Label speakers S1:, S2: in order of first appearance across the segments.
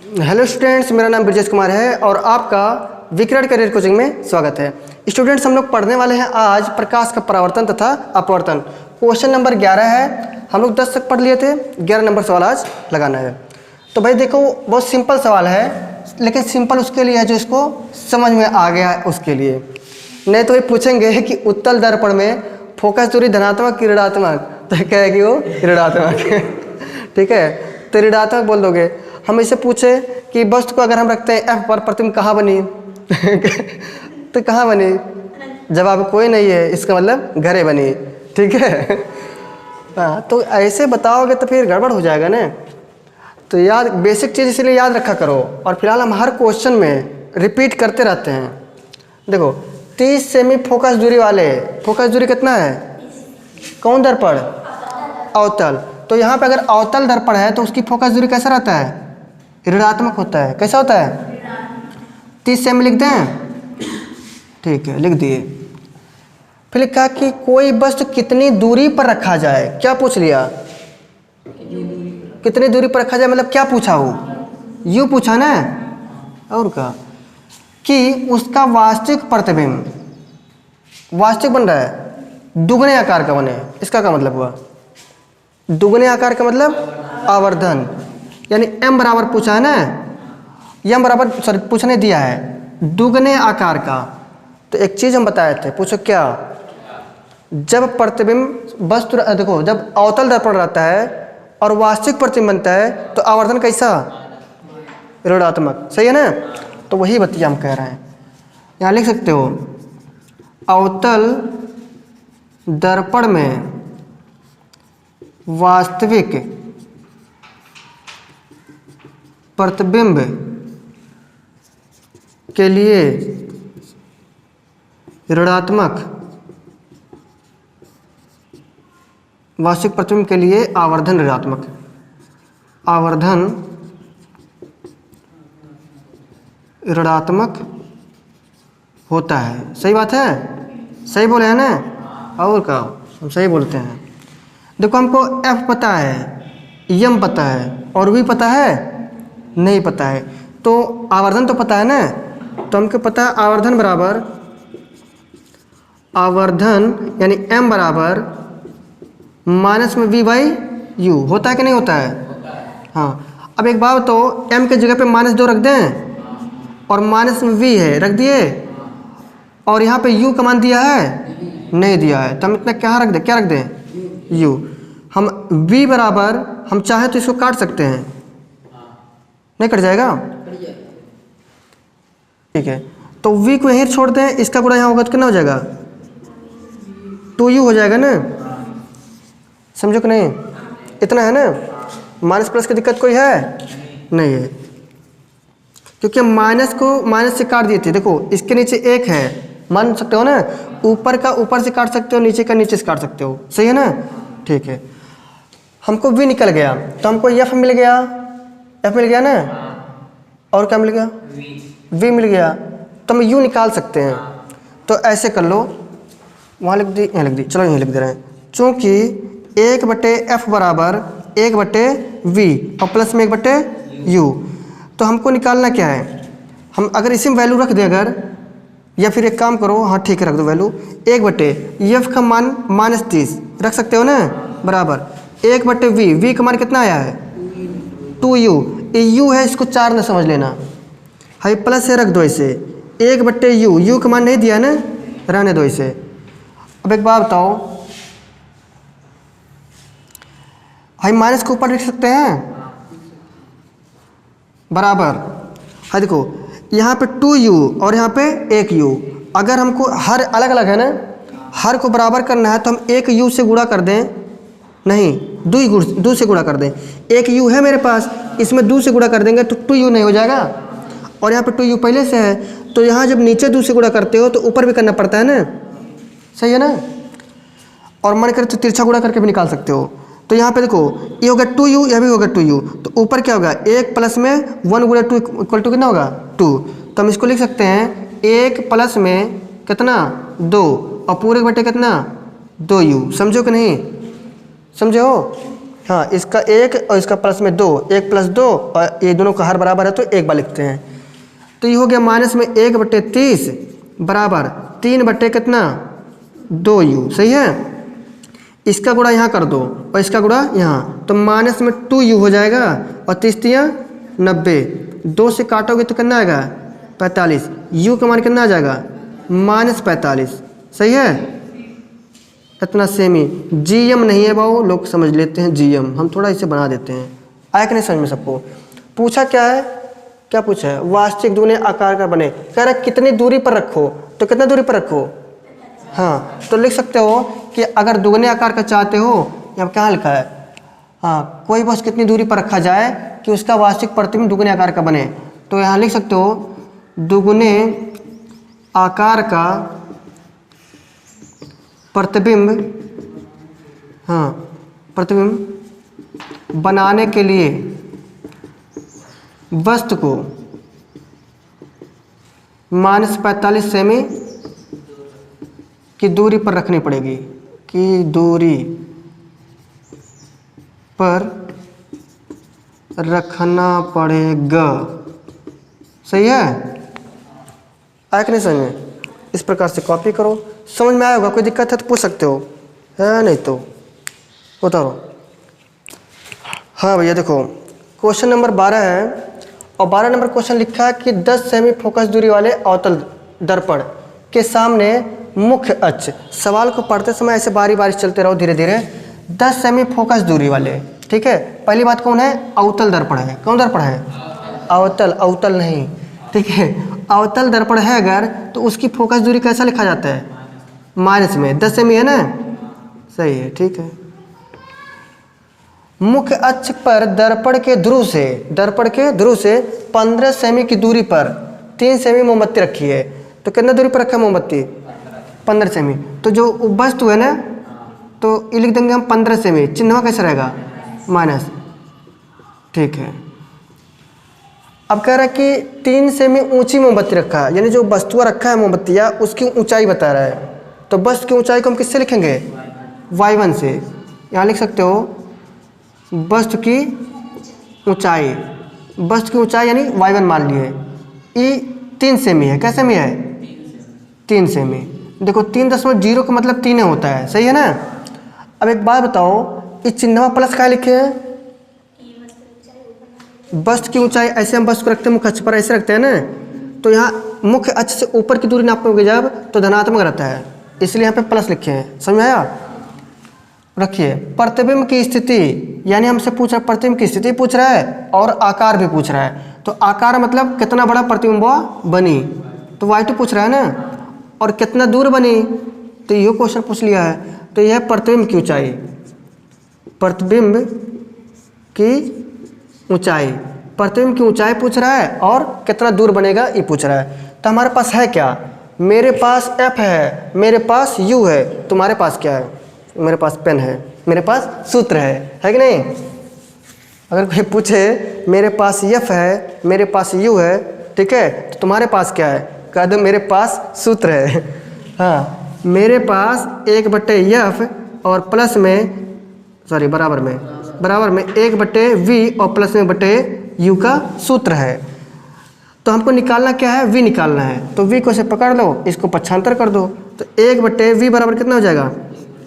S1: Hello students, मेरा नाम ब्रजेश कुमार है और आपका विक्रट करियर कोचिंग में स्वागत है। स्टूडेंट्स, हम लोग पढ़ने वाले हैं आज प्रकाश का परावर्तन तथा अपवर्तन। क्वेश्चन नंबर 11 है। हम लोग 10 तक पढ़ लिए थे, 11 नंबर सवाल आज लगाना है। तो भाई देखो, बहुत सिंपल सवाल है, लेकिन सिंपल उसके लिए है जो इसको समझ में आ गया है उसके लिए। नहीं तो ये पूछेंगे कि उत्तल दर्पण में फोकस दूरी धनात्मक कि ऋणात्मक, तो कहेगी वो ऋणात्मक। ठीक है, तो ऋणात्मक बोल दोगे। हम इससे पूछे कि वस्तु को अगर हम रखते हैं F पर, प्रतिबिंब कहाँ बनी? तो कहाँ बनी? जवाब कोई नहीं है, इसका मतलब घरे बनी। ठीक है। हाँ, तो ऐसे बताओगे तो फिर गड़बड़ हो जाएगा ना। तो याद, बेसिक चीज़ इसलिए याद रखा करो। और फिलहाल हम हर क्वेश्चन में रिपीट करते रहते हैं। देखो, 30 सेमी फोकस दूरी वाले, फोकस दूरी कितना है? कौन दर्पण? अवतल। तो यहाँ पे अगर अवतल दर्पण है तो उसकी फोकस दूरी कैसा रहता है? ऋणात्मक होता है। कैसा होता है? 30 सेमी लिख दें? ठीक है, लिख दिए। फिर लिखा कि कोई वस्तु कितनी दूरी पर रखा जाए। क्या पूछ लिया? कितनी दूरी पर रखा जाए, मतलब क्या पूछा? हो यूँ पूछा ना, और क्या कि उसका वास्तविक प्रतिबिंब वास्तविक बन रहा है, दुगने आकार का बने। इसका क्या मतलब हुआ? दुगने आकार का मतलब आवर्धन, यानी m बराबर पूछा है ना, m बराबर सॉरी पूछने दिया है दुगने आकार का। तो एक चीज़ हम बताए थे, पूछो क्या? जब प्रतिबिंब वस्तु, देखो, जब अवतल दर्पण रहता है और वास्तविक प्रतिबिंब बनता है तो आवर्धन कैसा? ऋणात्मक। सही है ना? तो वही बतिया हम कह रहे हैं। यहाँ लिख सकते हो, अवतल दर्पण में वास्तविक प्रतिबिंब के लिए ऋणात्मक, वास्तविक प्रतिबिंब के लिए आवर्धन ऋणात्मक, आवर्धन ऋणात्मक होता है। सही बात है? सही बोले हैं ना? और क्या, हम सही बोलते हैं। देखो, हमको F पता है, M पता है, और V पता है? नहीं पता है। तो आवर्धन तो पता है ना, तो हमको पता है आवर्धन बराबर, आवर्धन यानी M बराबर माइनस में V बाई U। होता है कि नहीं होता है? हाँ। अब एक बात तो, M के जगह पे -2 रख दें और माइनस में V है, रख दिए, और यहाँ पे U का मान दिया है? नहीं दिया है। तो हम इतना क्या रख दें? क्या रख दें? U। हम V बराबर, हम चाहे तो इसको काट सकते हैं, नहीं कट जाएगा? ठीक है, तो V को यहीं छोड़ दें, इसका गुणा यहाँ होगा तो कितना हो जाएगा? 2U हो जाएगा ना। समझो कि नहीं? इतना है ना। माइनस प्लस की दिक्कत कोई है? नहीं है, क्योंकि हम माइनस को माइनस से काट दिए थे। देखो, इसके नीचे 1 है, मान सकते हो ना, ऊपर का ऊपर से काट सकते हो, नीचे का नीचे से काट सकते हो। सही है ना? ठीक है, हमको V निकल गया तो हमको F मिल गया, F मिल गया ना, और क्या मिल गया? V मिल गया। तो हम U निकाल सकते हैं। तो ऐसे कर लो, वहाँ लिख दी, यहाँ लिख दी, चलो यहीं लिख दे रहे हैं। चूँकि 1/F बराबर 1/V और प्लस में 1/U, तो हमको निकालना क्या है? हम अगर इसी में वैल्यू रख दें अगर, या फिर एक काम करो, हाँ ठीक है, रख दो वैल्यू 1/F का मान -30 रख सकते हो ना, बराबर 1/V। V का मान कितना आया है? 2U। U है, इसको 4 न समझ लेना, हाई प्लस से रख दो इसे, 1/U। U का मान नहीं दिया ना, रहने दो इसे। अब एक बात बताओ, हाई माइनस को ऊपर लिख सकते हैं, बराबर, हाँ देखो यहाँ पे 2U और यहाँ पे 1U। अगर हमको हर अलग अलग है ना, हर को बराबर करना है तो हम 1U से गुणा कर दें, नहीं 2 से गुणा कर दें। 1U है मेरे पास, इसमें 2 से गुणा कर देंगे तो 2U नहीं हो जाएगा, और यहाँ पे 2U पहले से है, तो यहाँ जब नीचे 2 से गुणा करते हो तो ऊपर भी करना पड़ता है ना। सही है ना? और मन करे तो तिरछा गुणा करके भी निकाल सकते हो। तो यहाँ पे देखो, ये होगा 2U, यह भी होगा 2U, तो ऊपर क्या होगा? 1 प्लस में 1 गुणा 2 इक्वल टू कितना होगा? 2। तो हम इसको लिख सकते हैं 1 प्लस में कितना? 2, और पूरे बटे कितना? 2U। समझो कि नहीं? समझे हो? हाँ, इसका 1 और इसका प्लस में 2, 1 + 2 और ये दोनों का हर बराबर है तो एक बार लिखते हैं। तो ये हो गया माइनस में 1/30 बराबर 3 कितना 2u। सही है। इसका गुणा यहाँ कर दो और इसका गुणा यहाँ, तो माइनस में 2u हो जाएगा और 30 × 90, 2 से काटोगे तो कितना आएगा 45, u का मान कितना आ जाएगा -45। सही है। इतना सेम ही, जीएम नहीं है बाबू, लोग समझ लेते हैं जीएम, हम थोड़ा इसे बना देते हैं। आया कि नहीं समझ में सबको। पूछा क्या है, क्या पूछा है, वास्तविक दुगने आकार का बने। कह रहा है कितनी दूरी पर रखो, तो कितना दूरी पर रखो। हाँ, तो लिख सकते हो कि अगर दुगने आकार का चाहते हो, यहाँ क्या लिखा है, हाँ, कोई वस्तु कितनी दूरी पर रखा जाए कि उसका वास्तविक प्रतिबिंब दुगने आकार का बने। तो यहाँ लिख सकते हो दुगने आकार का प्रतिबिंब, हाँ, प्रतिबिंब बनाने के लिए वस्तु को -45 सेमी की दूरी पर रखनी पड़ेगी, की दूरी पर रखना पड़ेगा। सही है। आया कि नहीं समझ में। इस प्रकार से कॉपी करो, समझ में आया होगा। कोई दिक्कत है तो पूछ सकते हो, है नहीं तो होता रहो। हाँ भैया देखो, क्वेश्चन नंबर 12 है और 12 नंबर क्वेश्चन लिखा है कि 10 सेमी फोकस दूरी वाले अवतल दर्पण के सामने मुख्य अक्ष। सवाल को पढ़ते समय ऐसे बारी बारी चलते रहो धीरे धीरे। 10 सेमी फोकस दूरी वाले, ठीक है। पहली बात कौन है, अवतल दर्पण है। कौन दर्पण है, अवतल, अवतल नहीं, ठीक है। अवतल दर्पण है अगर, तो उसकी फोकस दूरी कैसा लिखा जाता है, माइनस में 10 सेमी है ना। सही है, ठीक है। मुख्य अक्ष पर दर्पण के ध्रुव से 15 सेमी की दूरी पर 3 सेमी मोमबत्ती रखी है। तो कितना दूरी पर रखा है मोमबत्ती, 15 सेमी। तो जो वस्तु है ना, तो ये लिख देंगे हम 15 सेमी, चिन्ह कैसा रहेगा माइनस, ठीक है। अब कह रहा है कि 3 सेमी ऊंची मोमबत्ती रखा है, यानी जो वस्तु रखा है मोमबत्तियाँ उसकी ऊंचाई बता रहा है। तो वस्तु की ऊंचाई को हम किससे लिखेंगे, y1 से। यहाँ लिख सकते हो वस्तु की ऊंचाई यानी y1 मान लिए। ई 3 सेमी है, कैसे सेमी है 3 सेमी। देखो 3.0 का मतलब 3 होता है, सही है ना। अब एक बात बताओ, इस चिन्ह प्लस क्या लिखे हैं, वस्तु की ऊंचाई। ऐसे हम वस्तु को रखते हैं मुख्य अक्ष पर, ऐसे रखते हैं ना। तो यहाँ मुख्य अक्ष से ऊपर की दूरी नापोगे जब, तो धनात्मक रहता है, इसलिए यहाँ पे प्लस लिखे हैं। समझ में आया। रखिए, प्रतिबिंब की स्थिति, यानी हमसे पूछ रहा है, प्रतिबिंब की स्थिति पूछ रहा है और आकार भी पूछ रहा है। तो आकार मतलब कितना बड़ा प्रतिबिंब बनी, तो y2 पूछ रहा है ना। और कितना दूर बनी, तो ये क्वेश्चन पूछ लिया है। तो यह प्रतिबिंब की ऊंचाई, प्रतिबिंब की ऊंचाई पूछ रहा है और कितना दूर बनेगा ये पूछ रहा है। तो हमारे पास है क्या, मेरे पास f है, मेरे पास u है, तुम्हारे पास क्या है, मेरे पास पेन है, मेरे पास सूत्र है कि नहीं। अगर कोई पूछे मेरे पास f है, मेरे पास u है, ठीक है, तो तुम्हारे पास क्या है, कह दो मेरे पास सूत्र है। हाँ, मेरे पास 1/f और प्लस में, सॉरी बराबर में 1/v और प्लस में बटे u का सूत्र है। तो हमको निकालना क्या है, v निकालना है। तो v को से पकड़ लो, इसको पक्षांतर कर दो। तो 1/v बराबर कितना हो जाएगा,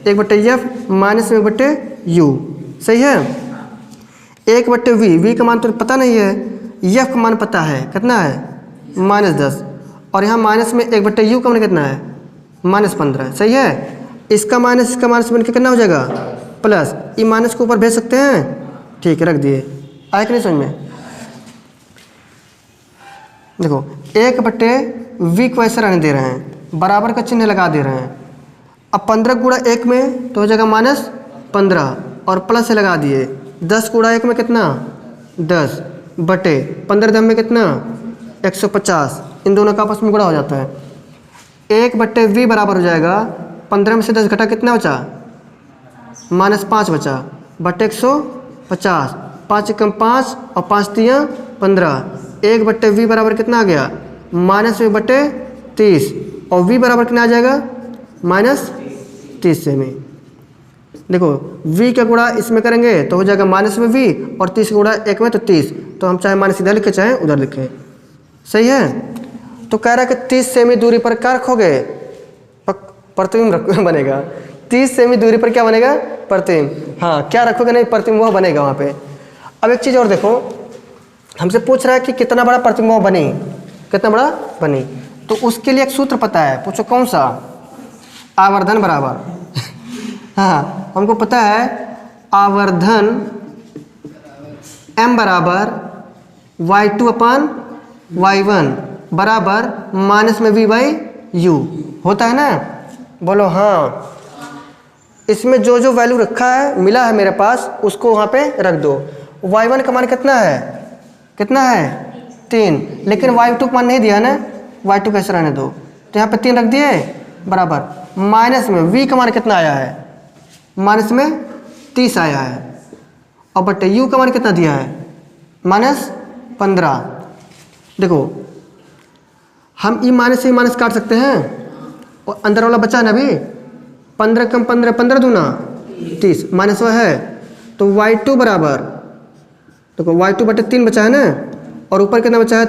S1: 1/f माइनस में बटे u। सही है। 1/v, v का मान तो पता नहीं है, f का मान पता है, कितना है -10। और यहाँ माइनस में 1/u का मान कितना है -15। सही है। इसका माइनस बन के कितना हो जाएगा प्लस। ये माइनस को ऊपर भेज सकते हैं, ठीक है, रख दिए। आया कि नहीं समझ में। देखो 1/v को ऐसे रहने दे रहे हैं, बराबर का चिन्ह लगा दे रहे हैं। अब 15 गुणा 1 में तो हो जाएगा -15 और प्लस से लगा दिए। 10 गुणा 1 में कितना 10 बटे 15 दम में कितना 150। इन दोनों का आपस में गुणा हो जाता है। 1/v बराबर हो जाएगा 15 में से 10 घटा कितना बचा, -5 बचा, बटे 150। 5 × 5 और 5 × 15। 1/v बराबर कितना आ गया -v/30 और v बराबर कितना आ जाएगा -30 सेमी। देखो v का गुणा इसमें करेंगे तो हो जाएगा माइनस में v, और 30 का गुणा 1 में तो 30, तो हम चाहे माइनस इधर लिखे चाहे उधर लिखें। सही है। तो कह रहा है कि 30 सेमी दूरी पर क्या रखोगे? प्रतिबिंब बनेगा। 30 सेमी दूरी पर क्या बनेगा? प्रतिबिंब। हाँ, क्या रखोगे? नहीं, प्रतिबिंब वो बनेगा वहाँ पे। अब एक चीज़ और देखो, हमसे पूछ रहा है कि कितना बड़ा प्रतिबिंब वो बनी, कितना बड़ा बनी। तो उसके लिए एक सूत्र पता है, पूछो कौन सा? आवर्धन बराबर हाँ, हमको पता है आवर्धन m बराबर y2 अपान y1 बराबर माइनस में v बाई यू होता है ना? बोलो हाँ। इसमें जो जो वैल्यू रखा है, मिला है मेरे पास, उसको वहाँ पे रख दो। y1 का मान कितना है? कितना है? 3, लेकिन y2 का मान नहीं दिया ना, y2 कैसे रहने दो, तो यहाँ पे 3 रख दिए बराबर माइनस में v का मान कितना आया है? माइनस में 30 आया है, और बटे यू का मान कितना दिया है? माइनस 15। देखो हम ई माइनस से माइनस काट सकते हैं, और अंदर वाला बचा ना अभी, 15 कम 15, 15 दूना 30, माइनस वह है, तो y2 बराबर, देखो y2 बटे 3 बचा है ना, और ऊपर कितना बचा है?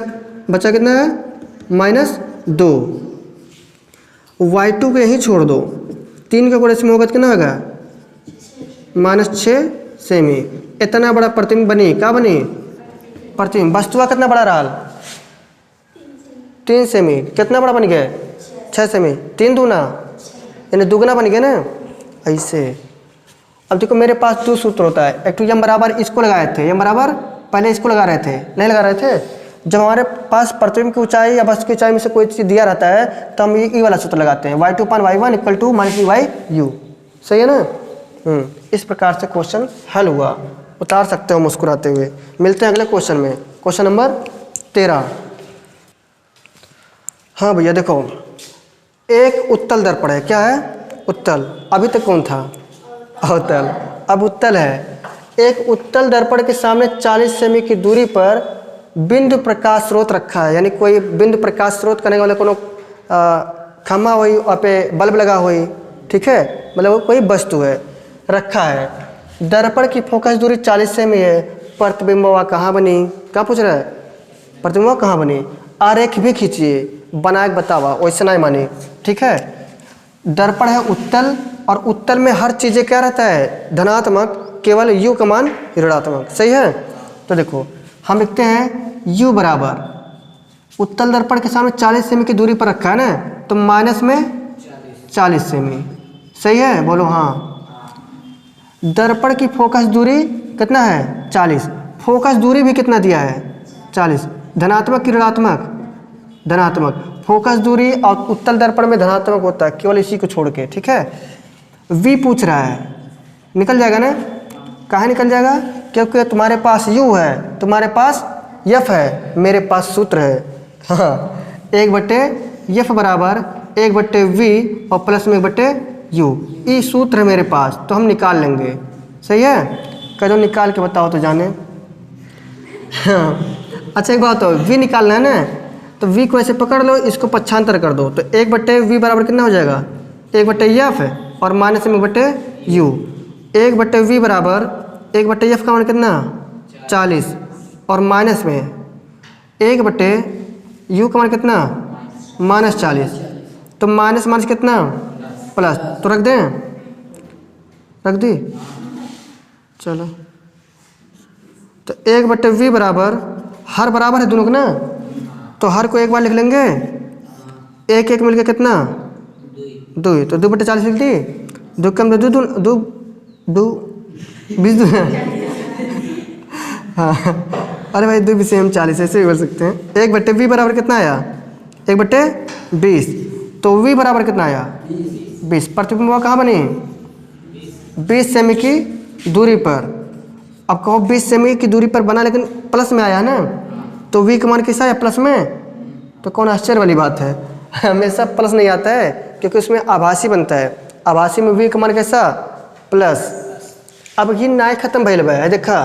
S1: बचा कितना है? माइनस 2। y2 को यहीं छोड़ दो, 3 का गुणा इसमें होगा तो कितना होगा? Minus 6 semi. इतना बड़ा प्रतिबिंब बनी, क्या बनी? प्रतिबिंब। वस्तुआ कितना बड़ा रहा? 3 सेमी। कितना बड़ा बन गया? 6 सेमी। 3 दूना यानी दुगना बन गया ना, ऐसे। अब देखो मेरे पास दो सूत्र होता है, एक तो यम बराबर इसको लगाए थे, यम बराबर पहले इसको लगा रहे थे, नहीं लगा रहे थे। जब हमारे पास प्रतिबिंब की ऊंचाई या वस्तु की ऊंचाई में से कोई चीज़ दिया रहता है तो हम ये वाला सूत्र लगाते हैं, y2 अपान y1 equal to minus v by u. सही है ना? इस प्रकार से क्वेश्चन हल हुआ, उतार सकते हो मुस्कुराते हुए। मिलते हैं अगले क्वेश्चन में, क्वेश्चन नंबर 13। हाँ भैया देखो, एक उत्तल दर्पण है। क्या है? उत्तल। अभी तक कौन था? अवतल। अब उत्तल है। एक उत्तल दर्पण के सामने 40 सेमी की दूरी पर बिंदु प्रकाश स्रोत रखा है, यानी कोई बिंदु प्रकाश स्रोत करने वाले कोनो खम्मा हुई, वहाँ पे बल्ब लगा हुई, ठीक है, मतलब वो कोई वस्तु है रखा है। दर्पण की फोकस दूरी 40 सेमी है। प्रतिबिंब कहाँ बनी? क्या पूछ रहा है? प्रतिबिंब कहाँ बनी? आरेख भी खींचिए, बना के बतावा, वैसे नहीं मानी, ठीक है। दर्पण है उत्तल, और उत्तल में हर चीज़ें क्या रहता है? धनात्मक, केवल u का मान ऋणात्मक। सही है। तो देखो हम लिखते हैं u बराबर, उत्तल दर्पण के सामने 40 सेमी की दूरी पर रखा है ना, तो माइनस में 40 सेमी। सही है, बोलो हाँ। दर्पण की फोकस दूरी कितना है? 40। फोकस दूरी भी कितना दिया है? 40। धनात्मक की ऋणात्मक? धनात्मक। फोकस दूरी और उत्तल दर्पण में धनात्मक होता है, केवल इसी को छोड़ के, ठीक है। v पूछ रहा है, निकल जाएगा ना? कहाँ निकल जाएगा? क्योंकि तुम्हारे पास u है, तुम्हारे पास f है, मेरे पास सूत्र है। हाँ, 1/f बराबर 1/v और प्लस में 1/u, ये सूत्र है मेरे पास, तो हम निकाल लेंगे। सही है। कह दो निकाल के बताओ तो जाने। हाँ अच्छा एक बात हो, v निकालना है ना, तो v को ऐसे पकड़ लो, इसको पक्षांतर कर दो, तो 1/v बराबर कितना हो जाएगा? 1/f और माइनस में 1/u। 1/v बराबर 1/f का मान कितना? 40, और माइनस में 1/u का मान कितना? -40। तो माइनस माइनस कितना? प्लस। तो रख दें? रख दी? चलो, तो 1/v बराबर, हर बराबर है दोनों का ना, तो हर को एक बार लिख लेंगे, एक एक मिलकर कितना? 2, तो 2/40 लिख दी। 2 कम 2 20 हाँ, अरे भाई 2 से हम 40 ऐसे भी बोल सकते हैं। 1/v बराबर कितना आया? 1/20। तो v बराबर कितना आया? 20। प्रतिबिंब कहाँ बनी? 20 सेमी की दूरी पर। अब कहो 20 सेमी की दूरी पर बना, लेकिन प्लस में आया ना, तो v का मान किसा है? प्लस में। तो कौन आश्चर्य वाली बात है? हमेशा प्लस नहीं आता है, क्योंकि उसमें आभासी बनता है। आभासी में v का मान कैसा? प्लस। अब ये नाय खत्म भइल बा है, देखा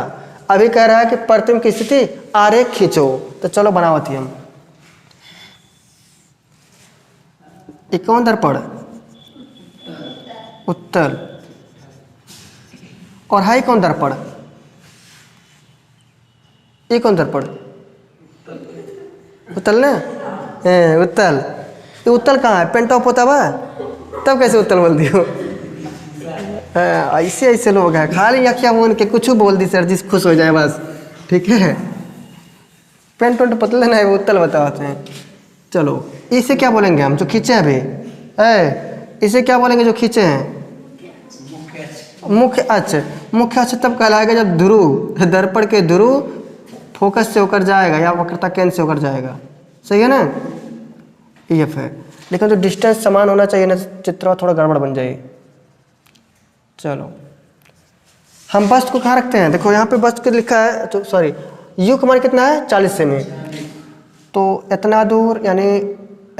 S1: अभी कह रहा है कि प्रतिबिंब की स्थिति आरेख खींचो, तो चलो बनावत ही हम। ये कौन दर्पण? उत्तल। और हाई कौन दर्पण? ये कौन दर्पण? उत्तल ना, उत्तल। ये उत्तल कहाँ है? पेंट ऑफ होता हुआ तब कैसे उत्तल बोल दियो? ऐसे ऐसे लोग हैं, खाली अखिया बोन के कुछ बोल दी सर जी खुश हो जाए बस, ठीक है। पेंट वेंट पतले ना है, वो उत्तल बताते हैं। चलो इसे क्या बोलेंगे हम जो खींचे हैं अभी? इसे क्या बोलेंगे जो खींचे हैं? मुख्य अक्ष। मुख्य अक्ष तब कहलाएगा जब ध्रुव, दर्पण के ध्रुव फोकस से होकर जाएगा या वक्रता केंद्र से होकर जाएगा, सही है ना? EF है, लेकिन तो डिस्टेंस समान होना चाहिए ना, चित्र थोड़ा गड़बड़ बन जाएगी। चलो हम बस्ट को कहाँ रखते हैं? देखो यहाँ पे बस्ट को लिखा है, तो सॉरी यू का मान कितना है? 40 सेमी। तो इतना दूर यानी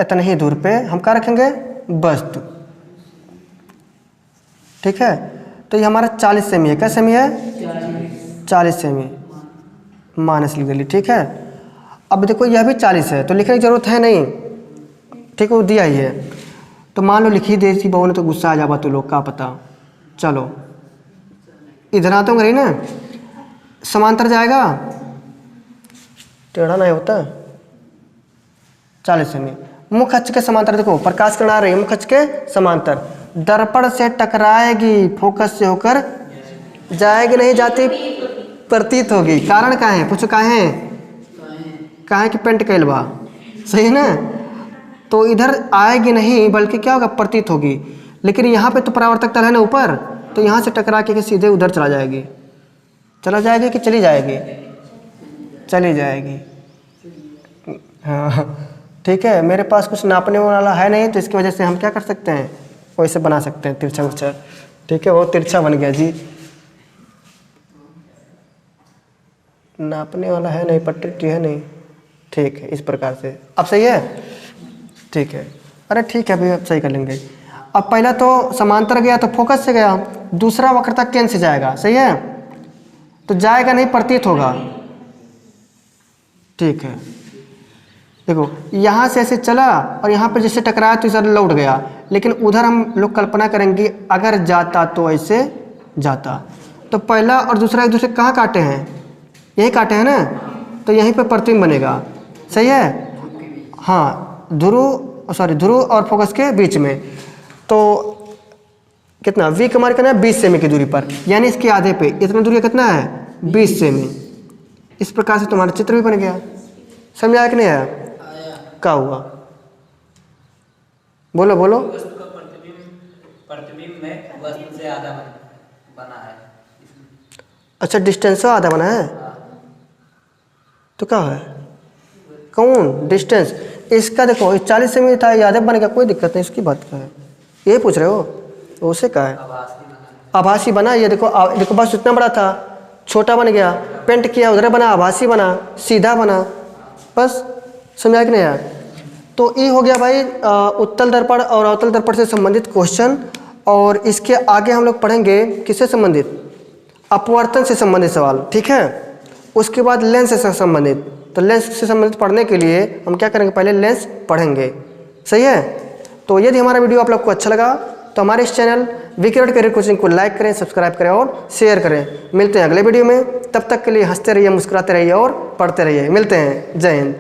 S1: इतना ही दूर पे हम क्या रखेंगे? बस्ट, ठीक है। तो ये हमारा 40 सेमी है। क्या सेमी है? 40 सेमी माइनस लिख ली, ठीक है। अब देखो यह भी 40 है तो लिखने की जरूरत है नहीं, ठीक है, वो दिया ही है। तो मान लो लिखी दे थी बहू ने तो गुस्सा आ जावा तो लोग का पता। चलो इधर आता हूँ ना, समांतर जाएगा, टेढ़ा नहीं होता, 40 सेमी। मुख्य अक्ष के समांतर, देखो प्रकाश किरण आ रही है मुख्य अक्ष के समांतर, दर्पण से टकराएगी, फोकस से होकर जाएगी नहीं जाती, प्रतीत होगी। कारण क्या है? पूछो कहाँ है? कहाँ है कि पेंट कैलवा, सही है ना? तो इधर आएगी नहीं बल्कि क्या होगा? प्रतीत होगी। लेकिन यहाँ पे तो परावर्तक तल है ना ऊपर, तो यहाँ से टकरा के सीधे उधर चला जाएगी। चला जाएगी कि चली जाएगी? चली जाएगी। हाँ ठीक है, मेरे पास कुछ नापने वाला है नहीं तो इसकी वजह से हम क्या कर सकते हैं? वैसे बना सकते हैं तिरछा उर्छा, ठीक है, वो तिरछा बन गया जी। नापने वाला है नहीं, पट्टी है नहीं, ठीक है, इस प्रकार से अब सही है, ठीक है। अरे ठीक है, अभी अब सही कर लेंगे। अब पहला तो समांतर गया तो फोकस से गया, दूसरा वक्रता केंद्र से जाएगा, सही है, तो जाएगा नहीं, प्रतीत होगा, ठीक है। देखो यहाँ से ऐसे चला और यहाँ पर जैसे टकराया तो इधर लौट गया, लेकिन उधर हम लोग कल्पना करेंगे अगर जाता तो ऐसे जाता। तो पहला और दूसरा एक दूसरे कहाँ काटे हैं? यही काटे हैं ना, तो यहीं पे प्रतिबिंब बनेगा, सही है। हाँ, ध्रुव और फोकस के बीच में, तो कितना V का मान कितना है? 20 सेमी की दूरी पर, यानी इसके आधे पे इतना दूरी कितना है? 20 सेमी। इस प्रकार से तुम्हारा चित्र भी बन गया। समझ आया कि नहीं आया? क्या हुआ? बोलो बोलो।
S2: प्रतिबिंब में वस्तु से आधा बना है।
S1: अच्छा, डिस्टेंस आधा बना है, तो क्या है? कौन डिस्टेंस? इसका देखो 40 सेमी था, आधे बन गया, कोई दिक्कत नहीं, इसकी बात क्या है? यही पूछ रहे हो? उसे क्या है? आभासी बना। ये देखो देखो बस इतना बड़ा था, छोटा बन गया, पेंट किया, उधर बना, आभासी बना, सीधा बना, बस। समझा कि नहीं यार? तो ये हो गया भाई उत्तल दर्पण और अवतल दर्पण से संबंधित क्वेश्चन। और इसके आगे हम लोग पढ़ेंगे किससे संबंधित? अपवर्तन से संबंधित सवाल, ठीक है। उसके बाद लेंस से संबंधित। तो लेंस से संबंधित पढ़ने के लिए हम क्या करेंगे? पहले लेंस पढ़ेंगे, सही है। तो यदि हमारा वीडियो आप लोग को अच्छा लगा तो हमारे इस चैनल विक्रट करियर कोचिंग को लाइक करें, सब्सक्राइब करें और शेयर करें। मिलते हैं अगले वीडियो में, तब तक के लिए हंसते रहिए, मुस्कुराते रहिए और पढ़ते रहिए। मिलते हैं, जय हिंद।